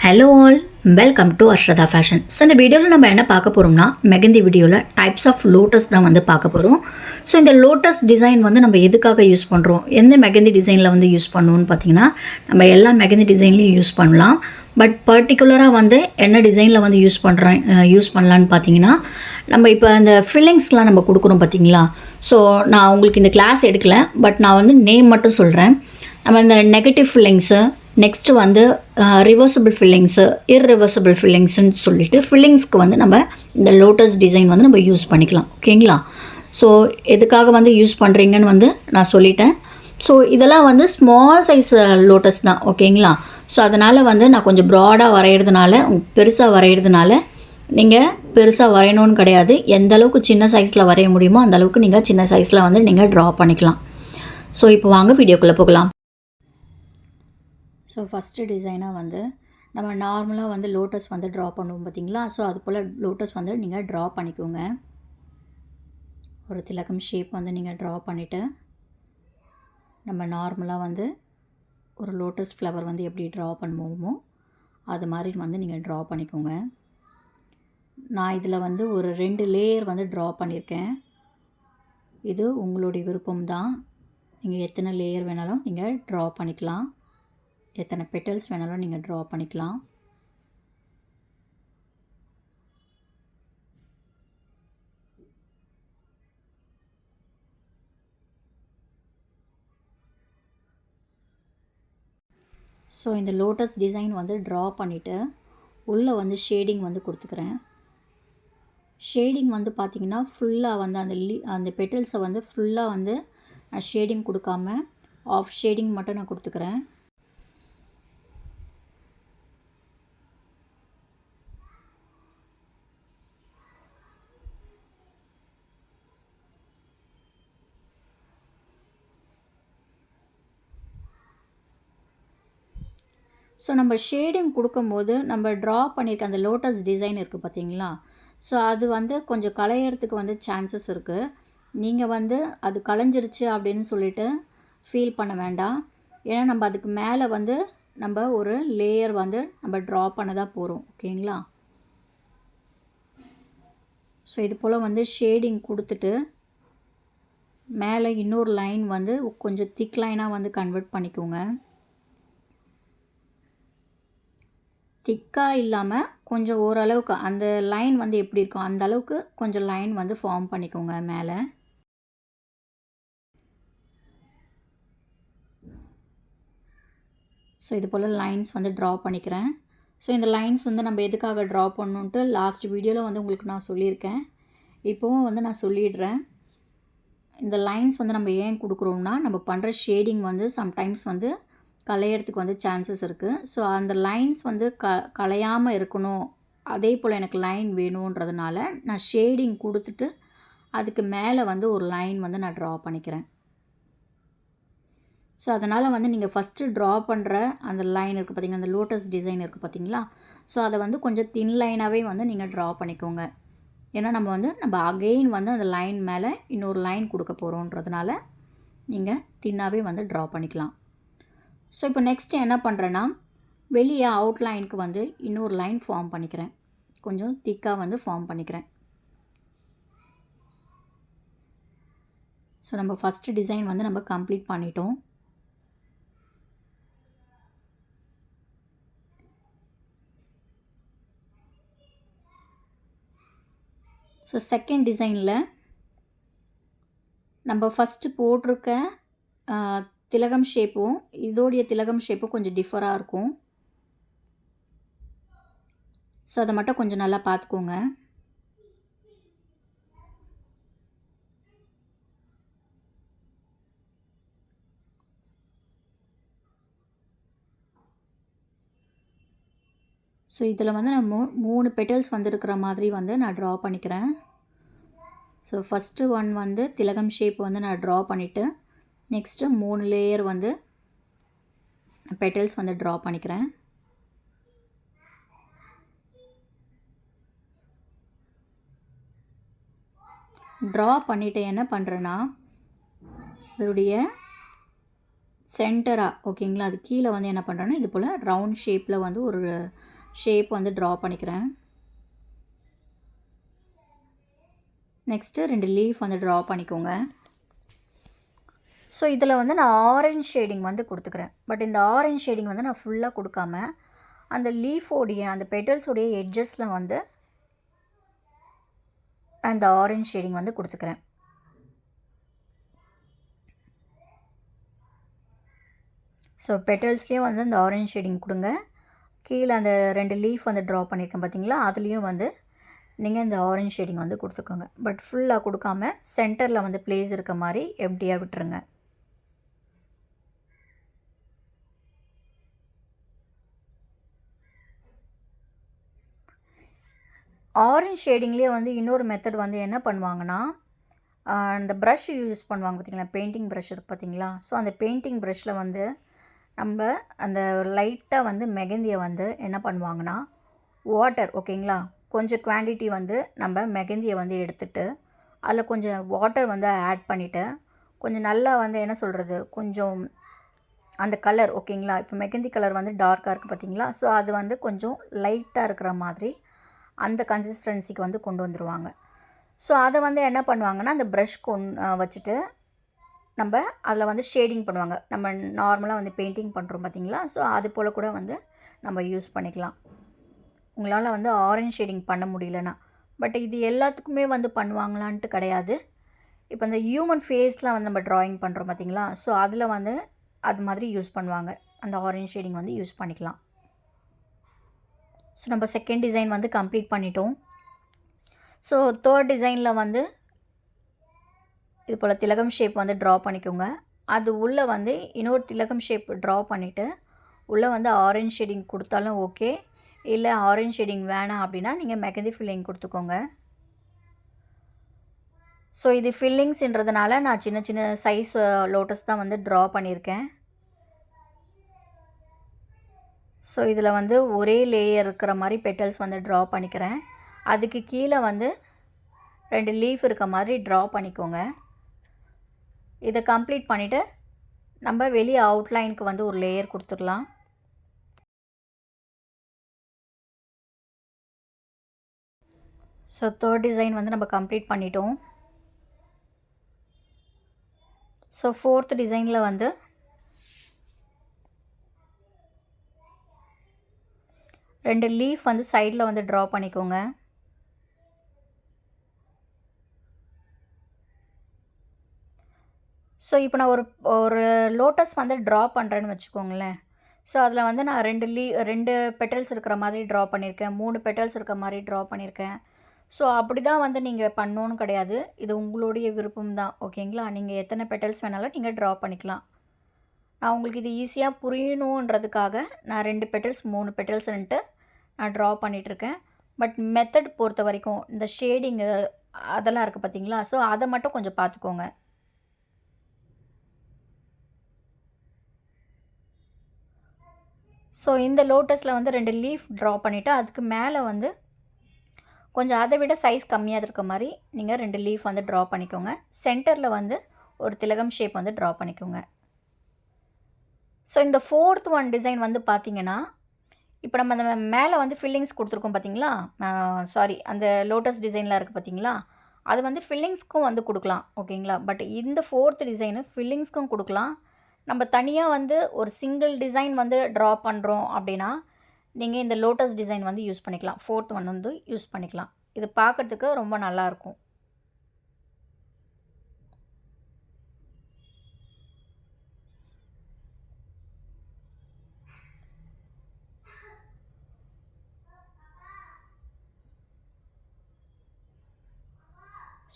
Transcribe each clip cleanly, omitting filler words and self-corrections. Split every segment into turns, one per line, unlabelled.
Hello all, welcome to Arshatha fashion. So இந்த வீடியோவில் நம்ம என்ன பார்க்க போகிறோம்னா, மெகந்தி வீடியோவில் டைப்ஸ் ஆஃப் லோட்டஸ் தான் வந்து பார்க்க போகிறோம். ஸோ இந்த லோட்டஸ் டிசைன் வந்து நம்ம எதுக்காக யூஸ் பண்ணுறோம், எந்த மெகந்தி டிசைனில் வந்து யூஸ் பண்ணுவோன்னு பார்த்தீங்கன்னா, நம்ம எல்லா மெகந்தி டிசைன்லையும் யூஸ் பண்ணலாம். பட் பர்டிகுலராக வந்து என்ன டிசைனில் வந்து யூஸ் பண்ணலான்னு பார்த்தீங்கன்னா, நம்ம இப்போ அந்த ஃபில்லிங்ஸ்லாம் நம்ம கொடுக்குறோம் பார்த்தீங்களா. ஸோ நான் உங்களுக்கு இந்த கிளாஸ் எடுக்கல, பட் நான் வந்து நேம் மட்டும் சொல்கிறேன். நம்ம இந்த நெகட்டிவ் ஃபில்லிங்ஸு, நெக்ஸ்ட்டு வந்து ரிவர்சிபிள் ஃபில்லிங்ஸு, இர்ரிவர்சிபிள் ஃபில்லிங்ஸுன்னு சொல்லிட்டு ஃபில்லிங்ஸ்க்கு வந்து நம்ம இந்த லோட்டஸ் டிசைன் வந்து நம்ம யூஸ் பண்ணிக்கலாம். ஓகேங்களா? ஸோ எதுக்காக வந்து யூஸ் பண்ணுறீங்கன்னு வந்து நான் சொல்லிட்டேன். ஸோ இதெல்லாம் வந்து ஸ்மால் சைஸ் லோட்டஸ் தான். ஓகேங்களா? ஸோ அதனால் வந்து நான் கொஞ்சம் ப்ராடாக வரைகிறதுனால, பெருசாக வரைகிறதுனால, நீங்கள் பெருசாக வரையணும்னு கிடையாது. எந்த அளவுக்கு சின்ன சைஸில் வரைய முடியுமோ அந்த அளவுக்கு நீங்கள் சின்ன சைஸில் வந்து நீங்கள் ட்ரா பண்ணிக்கலாம். ஸோ இப்போ வாங்க வீடியோக்குள்ளே போகலாம். ஸோ ஃபஸ்ட்டு டிசைனாக வந்து நம்ம நார்மலாக வந்து லோட்டஸ் வந்து ட்ரா பண்ணுவோம் பார்த்தீங்களா. ஸோ அது போல் லோட்டஸ் வந்து நீங்கள் ட்ரா பண்ணிக்கோங்க. ஒரு திலகம் ஷேப் வந்து நீங்கள் ட்ரா பண்ணிவிட்டு, நம்ம நார்மலாக வந்து ஒரு லோட்டஸ் ஃப்ளவர் வந்து எப்படி ட்ரா பண்ணுவோமோ அது மாதிரி வந்து நீங்கள் ட்ரா பண்ணிக்கோங்க. நான் இதில் வந்து ஒரு 2 லேயர் வந்து ட்ரா பண்ணியிருக்கேன். இது உங்களுடைய விருப்பம் தான். நீங்கள் எத்தனை லேயர் வேணாலும் நீங்கள் ட்ரா பண்ணிக்கலாம். எத்தனை பெட்டல்ஸ் வேணாலும் நீங்கள் ட்ரா பண்ணிக்கலாம். ஸோ இந்த லோட்டஸ் டிசைன் வந்து ட்ரா பண்ணிவிட்டு உள்ளே வந்து ஷேடிங் வந்து கொடுத்துக்கிறேன். ஷேடிங் வந்து பார்த்திங்கன்னா ஃபுல்லாக வந்து அந்த பெட்டல்ஸை வந்து ஃபுல்லாக வந்து நான் ஷேடிங் கொடுக்காம ஆஃப் ஷேடிங் மட்டும் நான் கொடுத்துக்கிறேன். ஸோ நம்ம ஷேடிங் கொடுக்கும்போது நம்ம ட்ரா பண்ணியிருக்க அந்த லோட்டஸ் டிசைன் இருக்குது பார்த்தீங்களா. ஸோ அது வந்து கொஞ்சம் கலையிறதுக்கு வந்து சான்சஸ் இருக்குது. நீங்கள் வந்து அது கலைஞ்சிருச்சு அப்படின்னு சொல்லிட்டு ஃபீல் பண்ண வேண்டாம். ஏன்னா நம்ம அதுக்கு மேலே வந்து நம்ம ஒரு லேயர் வந்து நம்ம ட்ரா பண்ண தான் போகிறோம். ஓகேங்களா? ஸோ இது போல் வந்து ஷேடிங் கொடுத்துட்டு மேலே இன்னொரு லைன் வந்து கொஞ்சம் திக் லைனாக வந்து கன்வெர்ட் பண்ணிக்கோங்க. திக்காக இல்லாமல் கொஞ்சம் ஓரளவுக்கு அந்த லைன் வந்து எப்படி இருக்கும் அந்த அளவுக்கு கொஞ்சம் லைன் வந்து ஃபார்ம் பண்ணிக்கோங்க மேலே. ஸோ இது போல் லைன்ஸ் வந்து ட்ரா பண்ணிக்கிறேன். ஸோ இந்த லைன்ஸ் வந்து நம்ம எதுக்காக ட்ரா பண்ணணுன்ட்டு லாஸ்ட் வீடியோவில் வந்து உங்களுக்கு நான் சொல்லியிருக்கேன். இப்போவும் வந்து நான் சொல்லிடுறேன். இந்த லைன்ஸ் வந்து நம்ம ஏன் கொடுக்குறோம்னா, நம்ம பண்ணுற ஷேடிங் வந்து சம்டைம்ஸ் வந்து கலையிறதுக்கு வந்து சான்சஸ் இருக்குது. ஸோ அந்த லைன்ஸ் வந்து கலையாமல் இருக்கணும், அதே போல் எனக்கு லைன் வேணுன்றதுனால நான் ஷேடிங் கொடுத்துட்டு அதுக்கு மேலே வந்து ஒரு லைன் வந்து நான் ட்ரா பண்ணிக்கிறேன். ஸோ அதனால் வந்து நீங்கள் ஃபஸ்ட்டு ட்ரா பண்ணுற அந்த லைன் இருக்குது பார்த்திங்கன்னா, அந்த லோட்டஸ் டிசைன் இருக்குது பார்த்திங்களா. ஸோ அதை வந்து கொஞ்சம் தின் லைனாகவே வந்து நீங்கள் ட்ரா பண்ணிக்கோங்க. ஏன்னா நம்ம அகெயின் வந்து அந்த லைன் மேலே இன்னொரு லைன் கொடுக்க போகிறோன்றதுனால நீங்கள் தின்னாகவே வந்து ட்ரா பண்ணிக்கலாம். ஸோ இப்போ நெக்ஸ்ட்டு என்ன பண்ணுறேன்னா, வெளியே அவுட்லைனுக்கு வந்து இன்னொரு லைன் ஃபார்ம் பண்ணிக்கிறேன். கொஞ்சம் திக்காக வந்து ஃபார்ம் பண்ணிக்கிறேன். ஸோ நம்ம ஃபஸ்ட்டு டிசைன் வந்து நம்ம கம்ப்ளீட் பண்ணிட்டோம். ஸோ செகண்ட் டிசைனில் நம்ம ஃபஸ்ட்டு போட்டிருக்க திலகம் ஷேப்பும் இதோடைய திலகம் ஷேப்பும் கொஞ்சம் டிஃபராக இருக்கும். ஸோ அதை மட்டும் கொஞ்சம் நல்லா பார்த்துக்கோங்க. ஸோ இதில் வந்து நான் 3 பெட்டல்ஸ் வந்து இருக்கிற மாதிரி வந்து நான் ட்ரா பண்ணிக்கிறேன். ஸோ ஃபஸ்ட்டு ஒன் வந்து திலகம் ஷேப் வந்து நான் ட்ரா பண்ணிவிட்டு நெக்ஸ்ட்டு 3 லேயர் வந்து பெட்டல்ஸ் வந்து ட்ரா பண்ணிக்கிறேன். ட்ரா பண்ணிவிட்டு என்ன பண்ணுறேன்னா, இதோடைய சென்டராக ஓகேங்களா, அது கீழே வந்து என்ன பண்ணுறேன்னா இது போல் ரவுண்ட் ஷேப்பில் வந்து ஒரு ஷேப் வந்து ட்ரா பண்ணிக்கிறேன். நெக்ஸ்ட்டு 2 லீஃப் வந்து ட்ரா பண்ணிக்கோங்க. ஸோ இதில் வந்து நான் ஆரஞ்ச் ஷேடிங் வந்து கொடுத்துக்கிறேன். பட் இந்த ஆரஞ்ச் ஷேடிங் வந்து நான் ஃபுல்லாக கொடுக்காம அந்த லீஃபோடைய அந்த பெட்டல்ஸோடைய எட்ஜஸில் வந்து அந்த ஆரஞ்ச் ஷேடிங் வந்து கொடுத்துக்கிறேன். ஸோ பெட்டல்ஸ்லேயும் வந்து அந்த ஆரஞ்ச் ஷேடிங் கொடுங்க. கீழே அந்த 2 லீஃப் வந்து ட்ரா பண்ணியிருக்கேன் பார்த்தீங்களா, அதுலேயும் வந்து நீங்கள் இந்த ஆரஞ்ச் ஷேடிங் வந்து கொடுத்துக்கோங்க. பட் ஃபுல்லாக கொடுக்காம சென்டரில் வந்து பிளேஸ் இருக்க மாதிரி எம்டியாக விட்டுருங்க. ஆரஞ்ச் ஷேடிங்லேயே வந்து இன்னொரு மெத்தட் வந்து என்ன பண்ணுவாங்கன்னா, அந்த ப்ரஷ் யூஸ் பண்ணுவாங்க பார்த்தீங்களா, பெயிண்டிங் ப்ரஷ் இருக்குது பார்த்தீங்களா. ஸோ அந்த பெயிண்டிங் ப்ரஷ்ஷில் வந்து நம்ம அந்த லைட்டாக வந்து மெகந்தியை வந்து என்ன பண்ணுவாங்கன்னா, வாட்டர் ஓகேங்களா, கொஞ்சம் குவான்டிட்டி வந்து நம்ம மெகந்தியை வந்து எடுத்துகிட்டு அதில் கொஞ்சம் வாட்டர் வந்து ஆட் பண்ணிவிட்டு கொஞ்சம் நல்லா வந்து என்ன சொல்கிறது, கொஞ்சம் அந்த கலர் ஓகேங்களா, இப்போ மெகந்தி கலர் வந்து டார்க்காக இருக்குது பார்த்தீங்களா. ஸோ அது வந்து கொஞ்சம் லைட்டாக இருக்கிற மாதிரி அந்த கன்சிஸ்டன்சிக்கு வந்து கொண்டு வந்துடுவாங்க. ஸோ அதை வந்து என்ன பண்ணுவாங்கன்னா, அந்த ப்ரஷ் வச்சுட்டு நம்ம அதில் வந்து ஷேடிங் பண்ணுவாங்க. நம்ம நார்மலாக வந்து பெயிண்டிங் பண்ணுறோம் பார்த்தீங்களா. ஸோ அது போல் கூட வந்து நம்ம யூஸ் பண்ணிக்கலாம். உங்களால் வந்து ஆரஞ்ச் ஷேடிங் பண்ண முடியலன்னா. பட் இது எல்லாத்துக்குமே வந்து பண்ணுவாங்களான்ட்டு கிடையாது. இப்போ இந்த ஹியூமன் ஃபேஸ்லாம் வந்து நம்ம ட்ராயிங் பண்ணுறோம் பார்த்தீங்களா. ஸோ அதில் வந்து அது மாதிரி யூஸ் பண்ணுவாங்க. அந்த ஆரஞ்ச் ஷேடிங் வந்து யூஸ் பண்ணிக்கலாம். ஸோ நம்ம செகண்ட் டிசைன் வந்து கம்ப்ளீட் பண்ணிட்டோம். ஸோ தேர்ட் டிசைனில் வந்து இது போல் திலகம் ஷேப் வந்து ட்ரா பண்ணிக்கோங்க. அது உள்ளே வந்து இன்னொரு திலகம் ஷேப் ட்ரா பண்ணிவிட்டு உள்ளே வந்து ஆரஞ்ச் ஷேடிங் கொடுத்தாலும் ஓகே, இல்லை ஆரஞ்ச் ஷேடிங் வேணாம் அப்படின்னா நீங்கள் மெகந்தி ஃபில்லிங் கொடுத்துக்கோங்க. ஸோ இது ஃபில்லிங்ஸ்ன்றதுனால நான் சின்ன சின்ன சைஸ் லோட்டஸ் தான் வந்து ட்ரா பண்ணியிருக்கேன். ஸோ இதில் வந்து ஒரே லேயர் இருக்கிற மாதிரி பெட்டல்ஸ் வந்து ட்ரா பண்ணிக்கிறேன். அதுக்கு கீழே வந்து 2 லீஃப் இருக்க மாதிரி ட்ரா பண்ணிக்கோங்க. இதை கம்ப்ளீட் பண்ணிவிட்டு நம்ம வெளியே அவுட்லைனுக்கு வந்து ஒரு லேயர் கொடுத்துடலாம். ஸோ தேர்ட் டிசைன் வந்து நம்ம கம்ப்ளீட் பண்ணிட்டோம். ஸோ ஃபோர்த் டிசைனில் வந்து ரெண்டு லீஃப் வந்து சைடில் வந்து ட்ரா பண்ணிக்கோங்க. ஸோ இப்போ நான் ஒரு லோட்டஸ் வந்து ட்ரா பண்ணுறேன்னு வச்சுக்கோங்களேன். ஸோ அதில் வந்து நான் 2 பெட்டல்ஸ் இருக்கிற மாதிரி ட்ரா பண்ணியிருக்கேன், 3 பெட்டல்ஸ் இருக்க மாதிரி ட்ரா பண்ணியிருக்கேன். ஸோ அப்படி தான் வந்து நீங்கள் பண்ணணுன்னு கிடையாது. இது உங்களுடைய விருப்பம் தான் ஓகேங்களா. நீங்கள் எத்தனை பெட்டல்ஸ் வேணாலும் நீங்கள் ட்ரா பண்ணிக்கலாம். நான் உங்களுக்கு இது ஈஸியாக புரியணுன்றதுக்காக நான் 2 பெட்டல்ஸ் 3 பெட்டல்ஸ்ன்ட்டு நான் ட்ரா பண்ணிகிட்ருக்கேன். பட் மெத்தட் பொறுத்த வரைக்கும் இந்த ஷேடிங்கு அதெல்லாம் இருக்குது பார்த்தீங்களா. ஸோ அதை மட்டும் கொஞ்சம் பார்த்துக்கோங்க. ஸோ இந்த லோட்டஸில் வந்து 2 லீஃப் ட்ரா பண்ணிவிட்டு அதுக்கு மேலே வந்து கொஞ்சம் அதை விட சைஸ் கம்மியாக இருக்க மாதிரி நீங்கள் 2 லீஃப் வந்து ட்ரா பண்ணிக்கோங்க. சென்டரில் வந்து ஒரு திலகம் ஷேப் வந்து ட்ரா பண்ணிக்கோங்க. ஸோ இந்த ஃபோர்த் ஒன் டிசைன் வந்து பார்த்திங்கன்னா, இப்போ நம்ம அந்த மேலே வந்து ஃபில்லிங்ஸ் கொடுத்துருக்கோம் பார்த்தீங்களா, சாரி அந்த லோட்டஸ் டிசைனில் இருக்குது பார்த்தீங்களா, அது வந்து ஃபில்லிங்ஸ்க்கும் வந்து கொடுக்கலாம் ஓகேங்களா. பட் இந்த ஃபோர்த் டிசைனு ஃபில்லிங்ஸ்க்கும் கொடுக்கலாம். நம்ம தனியாக வந்து ஒரு சிங்கிள் டிசைன் வந்து ட்ரா பண்ணுறோம் அப்படின்னா நீங்கள் இந்த லோட்டஸ் டிசைன் வந்து யூஸ் பண்ணிக்கலாம். ஃபோர்த் ஒன் வந்து யூஸ் பண்ணிக்கலாம். இது பார்க்குறதுக்கு ரொம்ப நல்லாயிருக்கும்.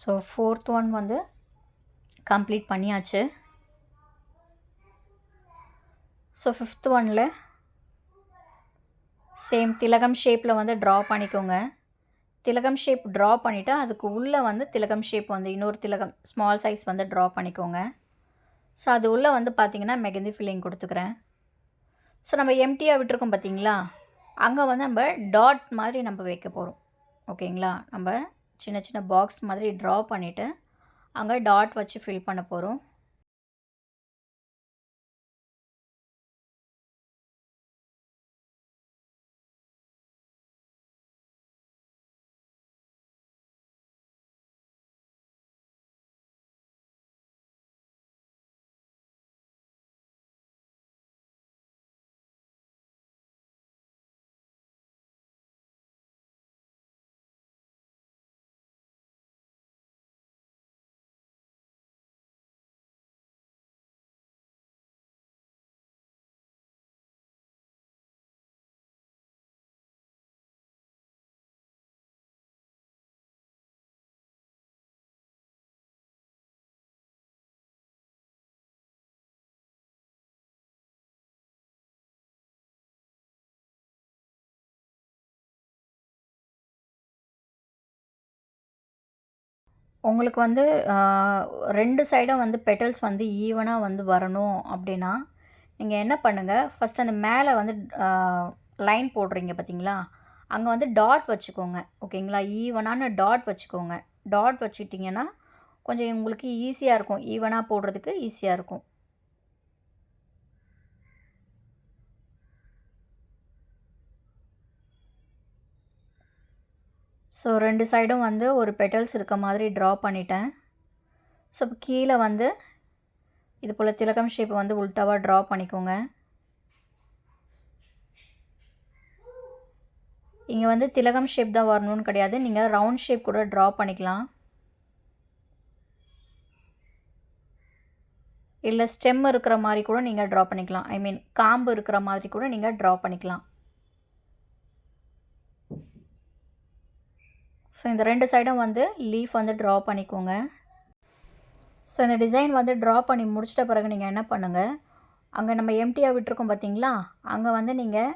ஸோ ஃபோர்த் ஒன் வந்து கம்ப்ளீட் பண்ணியாச்சு. ஸோ ஃபிஃப்த் ஒனில் சேம் திலகம் ஷேப்பில் வந்து ட்ரா பண்ணிக்கோங்க. திலகம் ஷேப் ட்ரா பண்ணிவிட்டு அதுக்கு உள்ளே வந்து திலகம் ஷேப் வந்து இன்னொரு திலகம் ஸ்மால் சைஸ் வந்து ட்ரா பண்ணிக்கோங்க. ஸோ அது உள்ளே வந்து பார்த்திங்கன்னா மெகந்தி ஃபில்லிங் கொடுத்துக்கிறேன். ஸோ நம்ம எம்டியாக விட்டுருக்கோம் பார்த்தீங்களா, அங்கே வந்து நம்ம டாட் மாதிரி நம்ம வைக்க போகிறோம் ஓகேங்களா. நம்ம சின்ன சின்ன பாக்ஸ் மாதிரி ட்ரா பண்ணிவிட்டு அங்கே டாட் வச்சு ஃபில் பண்ண போகிறோம். உங்களுக்கு வந்து 2 சைடும் வந்து பெட்டல்ஸ் வந்து ஈவனாக வந்து வரணும் அப்படின்னா, நீங்கள் என்ன பண்ணுங்கள், ஃபஸ்ட் அந்த மேலே வந்து லைன் போடுறீங்க பார்த்தீங்களா? அங்கே வந்து டாட் வச்சுக்கோங்க. ஓகேங்களா? ஈவனான டாட் வச்சுக்கோங்க. டாட் வச்சுக்கிட்டிங்கன்னா, கொஞ்சம் உங்களுக்கு ஈஸியாக இருக்கும். ஈவனா போடுறதுக்கு ஈஸியா இருக்கும். ஸோ 2 சைடும் வந்து ஒரு பெட்டல்ஸ் இருக்க மாதிரி ட்ரா பண்ணிட்டேன். ஸோ இப்போ கீழே வந்து இது போல் திலகம் ஷேப் வந்து உல்டாவா ட்ரா பண்ணிக்கோங்க. இங்கே வந்து திலகம் ஷேப் தான் வரணும்னு கிடையாது. நீங்கள் ரவுண்ட் ஷேப் கூட ட்ரா பண்ணிக்கலாம். இல்லை ஸ்டெம் இருக்கிற மாதிரி கூட நீங்கள் ட்ரா பண்ணிக்கலாம். ஐ மீன் காம்பு இருக்கிற மாதிரி கூட நீங்கள் ட்ரா பண்ணிக்கலாம். ஸோ இந்த 2 சைடும் வந்து லீஃப் வந்து ட்ரா பண்ணிக்கோங்க. ஸோ இந்த டிசைன் வந்து ட்ரா பண்ணி முடிச்சிட்ட பிறகு நீங்கள் என்ன பண்ணுங்கள், அங்கே நம்ம எம்டியாக விட்டுருக்கோம் பார்த்தீங்களா, அங்கே வந்து நீங்கள்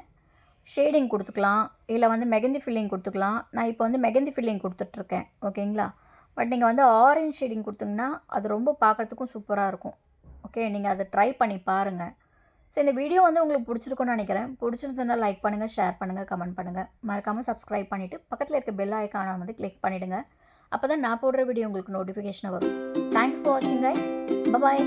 ஷேடிங் கொடுத்துக்கலாம், இல்லை வந்து மெகந்தி ஃபில்லிங் கொடுத்துக்கலாம். நான் இப்போ வந்து மெகந்தி ஃபில்லிங் கொடுத்துட்ருக்கேன். ஓகேங்களா? பட் நீங்கள் வந்து ஆரஞ்ச் ஷேடிங் கொடுத்தீங்கன்னா அது ரொம்ப பார்க்குறதுக்கும் சூப்பராக இருக்கும். ஓகே, நீங்கள் அதை ட்ரை பண்ணி பாருங்கள். ஸோ இந்த வீடியோ வந்து உங்களுக்கு பிடிச்சிருக்குன்னு நினைக்கிறேன். பிடிச்சிருந்ததுன்னா லைக் பண்ணுங்கள், ஷேர் பண்ணுங்கள், கமெண்ட் பண்ணுங்கள். மறக்காமல் சப்ஸ்கிரைப் பண்ணிவிட்டு பக்கத்தில் இருக்க பெல் ஐக்கானை வந்து கிளிக் பண்ணிவிடுங்க. அப்போ தான் நான் போடுற வீடியோ உங்களுக்கு நோட்டிஃபிகேஷனாக வரும். தேங்க்யூ ஃபார் வாட்சிங் கைஸ். பபாய்.